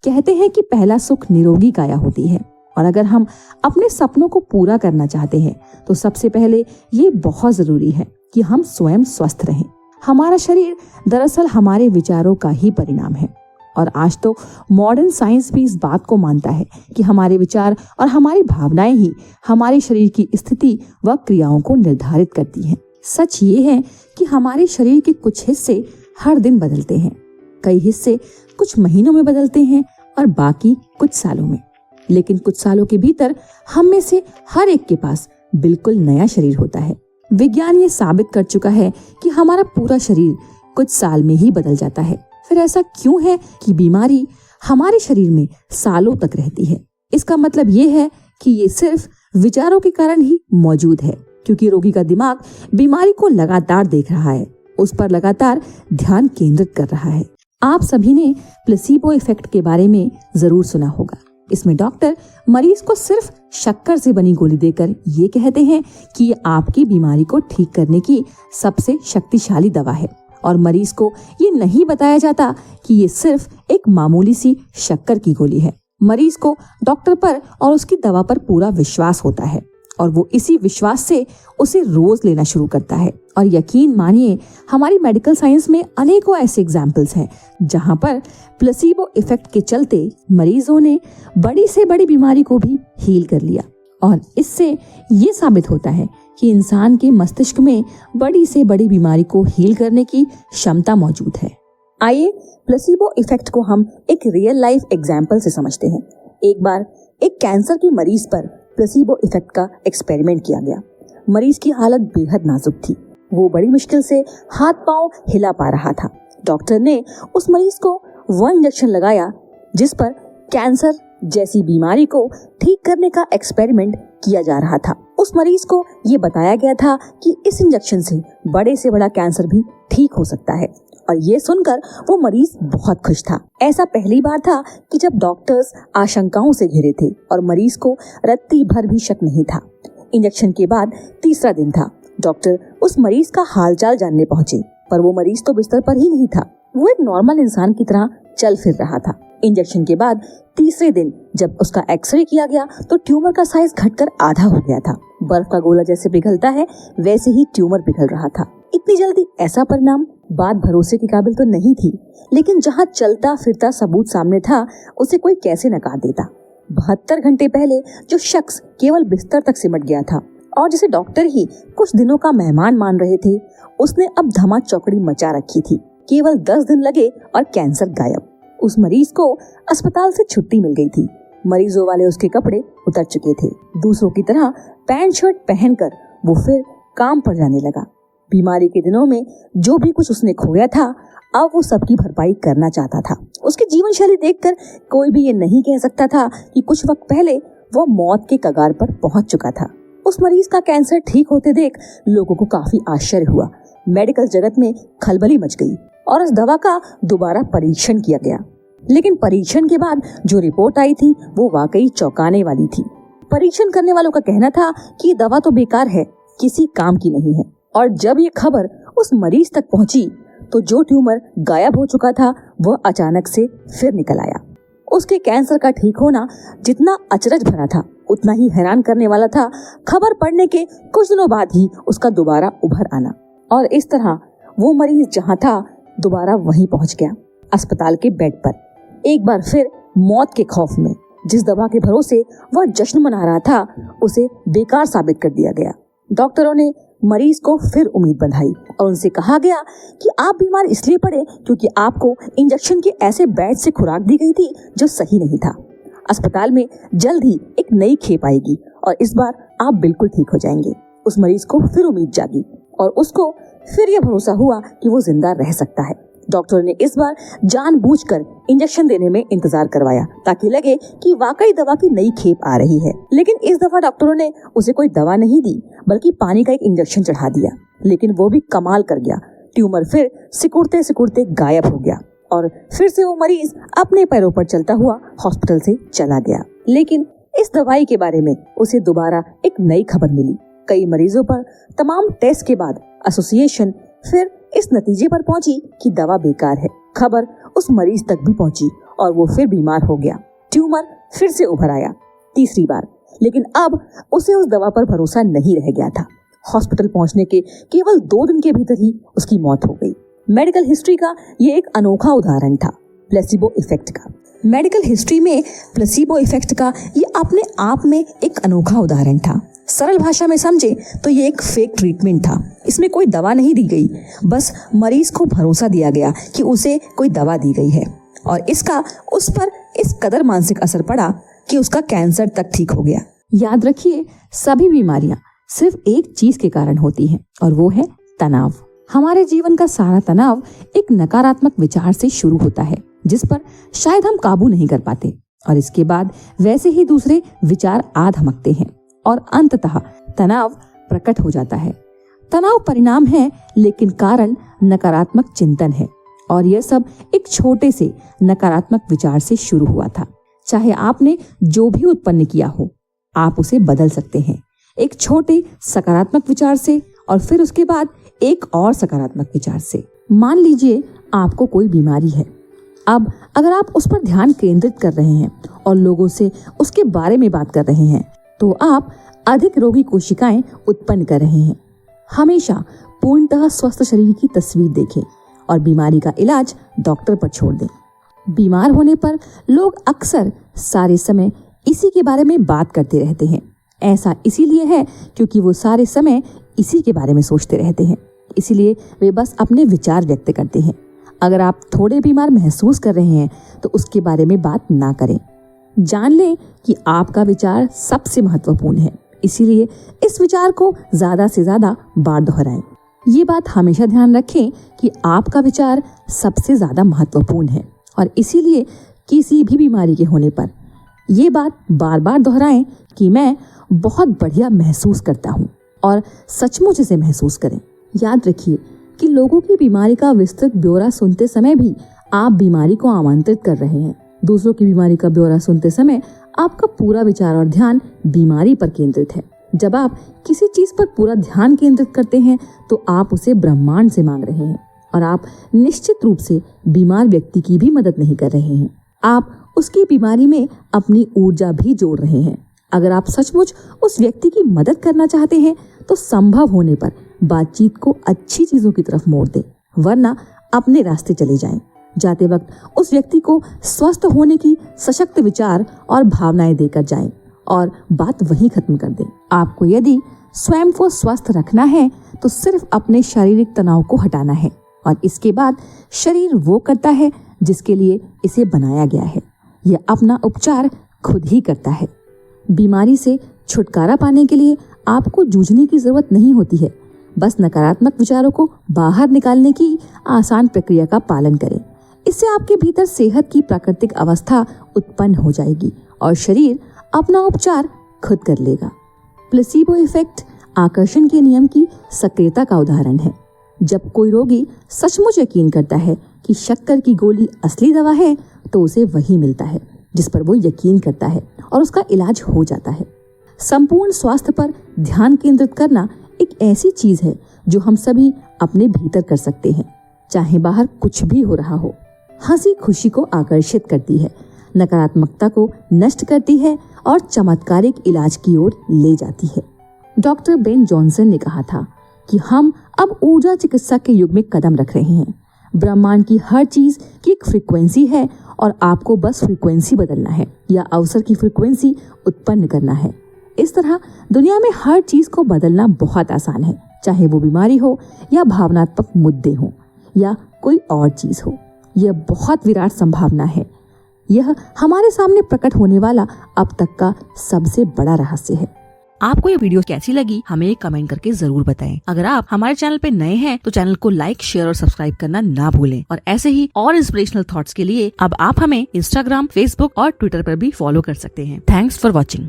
कहते हैं कि पहला सुख निरोगी काया होती है, और अगर हम अपने सपनों को पूरा करना चाहते हैं तो सबसे पहले ये बहुत जरूरी है कि हम स्वयं स्वस्थ रहें। हमारा शरीर दरअसल हमारे विचारों का ही परिणाम है, और आज तो मॉडर्न साइंस भी इस बात को मानता है कि हमारे विचार और हमारी भावनाएं ही हमारे शरीर की स्थिति व क्रियाओं को निर्धारित करती हैं। सच ये है कि हमारे शरीर के कुछ हिस्से हर दिन बदलते हैं, कई हिस्से कुछ महीनों में बदलते हैं और बाकी कुछ सालों में। लेकिन कुछ सालों के भीतर हम में से हर एक के पास बिल्कुल नया शरीर होता है। विज्ञान ये साबित कर चुका है कि हमारा पूरा शरीर कुछ साल में ही बदल जाता है। फिर ऐसा क्यों है कि बीमारी हमारे शरीर में सालों तक रहती है? इसका मतलब ये है कि ये सिर्फ विचारों के कारण ही मौजूद है, क्योंकि रोगी का दिमाग बीमारी को लगातार देख रहा है, उस पर लगातार ध्यान केंद्रित कर रहा है। आप सभी ने प्लेसीबो इफेक्ट के बारे में जरूर सुना होगा। इसमें डॉक्टर मरीज को सिर्फ शक्कर से बनी गोली देकर ये कहते हैं कि ये आपकी बीमारी को ठीक करने की सबसे शक्तिशाली दवा है, और मरीज को ये नहीं बताया जाता कि ये सिर्फ एक मामूली सी शक्कर की गोली है। मरीज को डॉक्टर पर और उसकी दवा पर पूरा विश्वास होता है, और वो इसी विश्वास से उसे रोज लेना शुरू करता है। और यकीन मानिए, हमारी मेडिकल साइंस में अनेकों ऐसे एग्जाम्पल्स हैं जहां पर प्लेसीबो इफेक्ट के चलते मरीजों ने बड़ी से बड़ी बीमारी को भी हील कर लिया। और इससे ये साबित होता है कि इंसान के मस्तिष्क में बड़ी से बड़ी बीमारी को हील करने की क्षमता मौजूद है। आइए प्लेसीबो इफेक्ट को हम एक रियल लाइफ एग्जाम्पल से समझते हैं। एक बार एक कैंसर के मरीज पर प्लेसीबो इफेक्ट का एक्सपेरिमेंट किया गया। मरीज की हालत बेहद नाजुक थी, वो बड़ी मुश्किल से हाथ पांव हिला पा रहा था। डॉक्टर ने उस मरीज को वह इंजेक्शन लगाया जिस पर कैंसर जैसी बीमारी को ठीक करने का एक्सपेरिमेंट किया जा रहा था। उस मरीज को ये बताया गया था कि इस इंजेक्शन से बड़ा कैंसर भी ठीक हो सकता है, और ये सुनकर वो मरीज बहुत खुश था। ऐसा पहली बार था कि जब डॉक्टर्स आशंकाओं से घिरे थे और मरीज को रत्ती भर भी शक नहीं था। इंजेक्शन के बाद तीसरा दिन था। डॉक्टर उस मरीज का हालचाल जानने पहुंचे, पर वो मरीज तो बिस्तर पर ही नहीं था। वो एक नॉर्मल इंसान की तरह चल फिर रहा था। इंजेक्शन के बाद तीसरे दिन जब उसका एक्सरे किया गया तो ट्यूमर का साइज घटकर आधा हो गया था। बर्फ का गोला जैसे पिघलता है वैसे ही ट्यूमर पिघल रहा था। इतनी जल्दी ऐसा परिणाम बात भरोसे के काबिल तो नहीं थी, लेकिन जहाँ चलता फिरता सबूत सामने था उसे कोई कैसे नकार देता। 72 घंटे पहले जो शख्स केवल बिस्तर तक सिमट गया था और जिसे डॉक्टर ही कुछ दिनों का मेहमान मान रहे थे, उसने अब धमा चौकड़ी मचा रखी थी। केवल 10 दिन लगे और कैंसर गायब। उस मरीज को अस्पताल से छुट्टी मिल गई थी। मरीजों वाले उसके कपड़े उतर चुके थे। दूसरों की तरह पैंट शर्ट पहनकर वो फिर काम पर जाने लगा। बीमारी के दिनों में जो भी कुछ उसने खोया था, अब वो सबकी भरपाई करना चाहता था। उसकी जीवन शैली देखकर कोई भी ये नहीं कह सकता था कि कुछ वक्त पहले वो मौत के कगार पर पहुंच चुका था। उस मरीज का कैंसर ठीक होते देख लोगों को काफी आश्चर्य हुआ। मेडिकल जगत में खलबली मच गई और इस दवा का दोबारा परीक्षण किया गया। लेकिन परीक्षण के बाद जो रिपोर्ट आई थी वो वाकई चौंकाने वाली थी। परीक्षण करने वालों का कहना था कि ये दवा तो बेकार है, किसी काम की नहीं है। और जब ये खबर उस मरीज तक पहुंची तो जो ट्यूमर गायब हो चुका था वह अचानक से फिर निकल आया। उसके कैंसर का ठीक होना जितना अचरज भरा था उतना ही हैरान करने वाला था खबर पढ़ने के कुछ दिनों बाद ही उसका दोबारा उभर आना। और इस तरह वो मरीज जहाँ था दोबारा वहीं पहुंच गया, अस्पताल के बेड पर। एक बार फिर मौत के खौफ में जिस दवा के भरोसे वह जश्न मना रहा था उसे बेकार साबित कर दिया गया। डॉक्टरों ने मरीज को फिर उम्मीद बंधाई और उनसे कहा गया कि आप बीमार इसलिए पड़े क्योंकि आपको इंजेक्शन के ऐसे बेड से खुराक दी गई थी जो सही नहीं था। अस्पताल में जल्द ही एक नई खेप आएगी और इस बार आप बिल्कुल ठीक हो जाएंगे। उस मरीज को फिर उम्मीद जागी और उसको फिर यह भरोसा हुआ कि वो जिंदा रह सकता है। डॉक्टर ने इस बार जानबूझकर इंजेक्शन देने में इंतजार करवाया ताकि लगे कि वाकई दवा की नई खेप आ रही है। लेकिन इस दफा डॉक्टरों ने उसे कोई दवा नहीं दी बल्कि पानी का एक इंजेक्शन चढ़ा दिया। लेकिन वो भी कमाल कर गया, ट्यूमर फिर सिकुड़ते सिकुड़ते गायब हो गया और फिर से वो मरीज अपने पैरों पर चलता हुआ हॉस्पिटल से चला गया। लेकिन इस दवाई के बारे में उसे दोबारा एक नई खबर मिली। कई मरीजों पर तमाम टेस्ट के बाद एसोसिएशन फिर इस नतीजे पर पहुंची कि दवा बेकार है। खबर उस मरीज तक भी पहुंची और वो फिर बीमार हो गया। ट्यूमर फिर से उभर आया तीसरी बार, लेकिन अब उसे उस दवा पर भरोसा नहीं रह गया था। हॉस्पिटल पहुंचने के केवल 2 दिन के भीतर ही उसकी मौत हो गई। मेडिकल हिस्ट्री का ये एक अनोखा उदाहरण था प्लेसिबो इफेक्ट का। मेडिकल हिस्ट्री में प्लेसिबो इफेक्ट का ये अपने आप में एक अनोखा उदाहरण था। सरल भाषा में समझे तो ये एक फेक ट्रीटमेंट था। इसमें कोई दवा नहीं दी गई, बस मरीज को भरोसा दिया गया कि उसे कोई दवा दी गई है और इसका उस पर इस कदर मानसिक असर पड़ा कि उसका कैंसर तक ठीक हो गया। याद रखिए, सभी बीमारियां सिर्फ एक चीज के कारण होती हैं और वो है तनाव। हमारे जीवन का सारा तनाव एक नकारात्मक विचार से शुरू होता है जिस पर शायद हम काबू नहीं कर पाते और इसके बाद वैसे ही दूसरे विचार आ धमकते हैं और अंततः तनाव प्रकट हो जाता है। तनाव परिणाम है लेकिन कारण नकारात्मक चिंतन है और यह सब एक छोटे से नकारात्मक विचार से शुरू हुआ था। चाहे आपने जो भी उत्पन्न किया हो, आप उसे बदल सकते हैं एक छोटे सकारात्मक विचार से और फिर उसके बाद एक और सकारात्मक विचार से। मान लीजिए आपको कोई बीमारी है। अब अगर आप उस पर ध्यान केंद्रित कर रहे हैं और लोगों से उसके बारे में बात कर रहे हैं तो आप अधिक रोगी कोशिकाएं उत्पन्न कर रहे हैं। हमेशा पूर्णतः स्वस्थ शरीर की तस्वीर देखें और बीमारी का इलाज डॉक्टर पर छोड़ दें। बीमार होने पर लोग अक्सर सारे समय इसी के बारे में बात करते रहते हैं। ऐसा इसीलिए है क्योंकि वो सारे समय इसी के बारे में सोचते रहते हैं, इसीलिए वे बस अपने विचार व्यक्त करते हैं। अगर आप थोड़े बीमार महसूस कर रहे हैं तो उसके बारे में बात ना करें। जान लें कि आपका विचार सबसे महत्वपूर्ण है, इसीलिए इस विचार को ज्यादा से ज्यादा बार दोहराएं। ये बात हमेशा ध्यान रखें कि आपका विचार सबसे ज्यादा महत्वपूर्ण है और इसीलिए किसी भी बीमारी के होने पर ये बात बार बार दोहराएं कि मैं बहुत बढ़िया महसूस करता हूँ और सचमुच इसे महसूस करें। याद रखिए कि लोगों की बीमारी का विस्तृत ब्यौरा सुनते समय भी आप बीमारी को आमंत्रित कर रहे हैं। दूसरों की बीमारी का ब्यौरा सुनते समय आपका पूरा विचार और ध्यान बीमारी पर केंद्रित है। जब आप किसी चीज पर पूरा ध्यान केंद्रित करते हैं तो आप उसे ब्रह्मांड से मांग रहे हैं और आप निश्चित रूप से बीमार व्यक्ति की भी मदद नहीं कर रहे हैं, आप उसकी बीमारी में अपनी ऊर्जा भी जोड़ रहे हैं। अगर आप सचमुच उस व्यक्ति की मदद करना चाहते हैं तो संभव होने पर बातचीत को अच्छी चीजों की तरफ मोड़ दें, वरना अपने रास्ते चले जाएं। जाते वक्त उस व्यक्ति को स्वस्थ होने की सशक्त विचार और भावनाएं देकर जाएं और बात वहीं खत्म कर दें। आपको यदि स्वयं को स्वस्थ रखना है तो सिर्फ अपने शारीरिक तनाव को हटाना है और इसके बाद शरीर वो करता है जिसके लिए इसे बनाया गया है। यह अपना उपचार खुद ही करता है। बीमारी से छुटकारा पाने के लिए आपको जूझने की जरूरत नहीं होती है, बस नकारात्मक विचारों को बाहर निकालने की आसान प्रक्रिया का पालन करें। इससे आपके भीतर सेहत की प्राकृतिक अवस्था उत्पन्न हो जाएगी और शरीर अपना उपचार खुद कर लेगा। प्लेसिबो इफेक्ट आकर्षण के नियम की सक्रियता का उदाहरण है। जब कोई रोगी सचमुच यकीन करता है कि शक्कर की गोली असली दवा है तो उसे वही मिलता है जिस पर वो यकीन करता है और उसका इलाज हो जाता है। संपूर्ण स्वास्थ्य पर ध्यान केंद्रित करना एक ऐसी चीज है जो हम सभी अपने भीतर कर सकते हैं, चाहे बाहर कुछ भी हो रहा हो। हंसी खुशी को आकर्षित करती है, नकारात्मकता को नष्ट करती है और चमत्कारिक इलाज की ओर ले जाती है। डॉक्टर बेन जॉनसन ने कहा था कि हम अब ऊर्जा चिकित्सा के युग में कदम रख रहे हैं। ब्रह्मांड की हर चीज की एक फ्रीक्वेंसी है और आपको बस फ्रीक्वेंसी बदलना है या अवसर की फ्रीक्वेंसी उत्पन्न करना है। इस तरह दुनिया में हर चीज को बदलना बहुत आसान है, चाहे वो बीमारी हो या भावनात्मक मुद्दे हो या कोई और चीज हो। यह बहुत विराट संभावना है। यह हमारे सामने प्रकट होने वाला अब तक का सबसे बड़ा रहस्य है। आपको ये वीडियो कैसी लगी हमें कमेंट करके जरूर बताएं। अगर आप हमारे चैनल पे नए हैं तो चैनल को लाइक, शेयर और सब्सक्राइब करना ना भूलें और ऐसे ही और इंस्पिरेशनल थॉट्स के लिए अब आप हमें इंस्टाग्राम, फेसबुक और ट्विटर पर भी फॉलो कर सकते हैं। Thanks for watching.